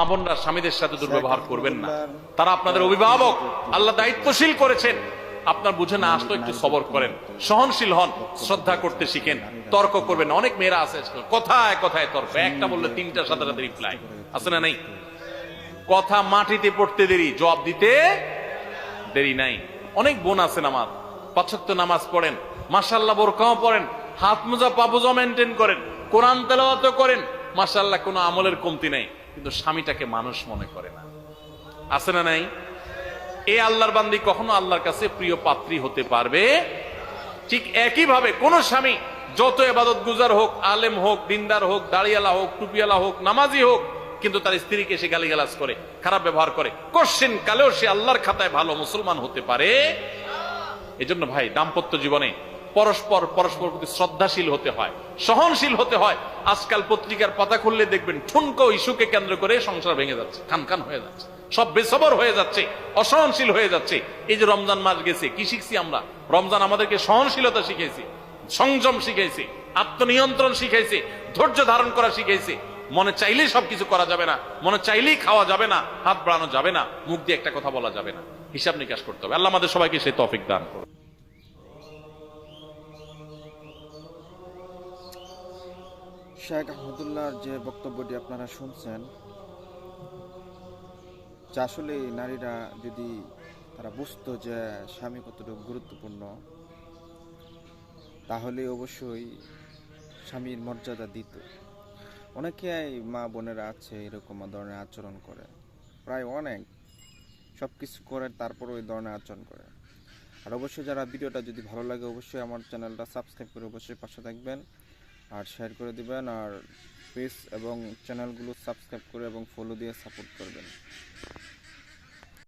বোনরা স্বামীদের সাথে দুর্ব্যবহার করবেন না, তারা আপনাদের অভিভাবক, আল্লাহ দায়িত্বশীল করেছেন। আপনার বুঝে না আসতো একটু সবর করেন, সহনশীল হন, শ্রদ্ধা করতে শিখেন, তর্ক করবেন। অনেক মেয়েরা আছে কথায় কথায় তর্ক, একটা বললে তিনটার সাথে সাথে রিপ্লাই আছে না? নেই, কথা মাটিতে পড়তে দেরি, জবাব দিতে দেরি নাই। অনেক বোন আছেন আমার, ৫ ওয়াক্ত নামাজ পড়েন, মাশাআল্লাহ বোরকাও পড়েন, হাত মোজা পা মোজা মেনটেন করেন, কোরআন তেলাওয়াত করেন, মাশাআল্লাহ কোনো আমলের কমতি নাই, কিন্তু স্বামীটাকে মানুষ মনে করে না। আছে না নাই? এই আল্লাহর বান্দি কখনো আল্লাহর কাছে প্রিয় পাত্রী হতে পারবে? ঠিক একই ভাবে কোন স্বামী যত ইবাদত গুজার হোক, আলেম হোক, দিনদার হোক, দাড়িয়ালা হোক, টুপিওয়ালা হোক, নামাজি হোক, কিন্তু তার স্ত্রীকে সে গালিগালাজ করে, খারাপ ব্যবহার করে, কোশ্চিন কালেও সে আল্লাহর খাতায় ভালো মুসলমান হতে পারে? এজন্য ভাই, দাম্পত্য জীবনে পরস্পর প্রতি শ্রদ্ধাশীল হতে হয়, সহনশীল হতে হয়। আজকাল পত্রিকার পাতা খুললে দেখবেন ঠুনকো ইস্যুকে কেন্দ্র করে সংসার ভেঙে যাচ্ছে, খান হয়ে যাচ্ছে, সব বেসবর হয়ে যাচ্ছে, অসহনশীল হয়ে যাচ্ছে। এই যে রমজান মাস গেছে, কি শিখছি আমরা? রমজান আমাদেরকে সহনশীলতা শিখাইছে, সংযম শিখাইছে, আত্মনিয়ন্ত্রণ শিখাইছে, ধৈর্য ধারণ করা শিখাইছে। মনে চাইলেই সবকিছু করা যাবে না, মনে চাইলেই খাওয়া যাবে না, হাত বাড়ানো যাবে না, মুখ দিয়ে একটা কথা বলা যাবে না, হিসাব নিকাশ করতে হবে। আল্লাহ আমাদের সবাইকে সেই তৌফিক দান করুন। শেখ আহমদুল্লাহর যে বক্তব্যটি আপনারা শুনছেন, যে আসলে নারীরা যদি তারা বুঝতো যে স্বামী কতটুকু গুরুত্বপূর্ণ, তাহলে অবশ্যই স্বামীর মর্যাদা দিত। অনেকেই মা বোনেরা আছে এরকম ধরনের আচরণ করে, প্রায় অনেক, সব কিছু করে তারপরও ওই ধরনের আচরণ করে। আর অবশ্যই যারা ভিডিওটা যদি ভালো লাগে, অবশ্যই আমার চ্যানেলটা সাবস্ক্রাইব করে অবশ্যই পাশে থাকবেন আর শেয়ার করে দিবেন, আর পেজ এবং চ্যানেলগুলো সাবস্ক্রাইব করে এবং ফলো দিয়ে সাপোর্ট করবেন।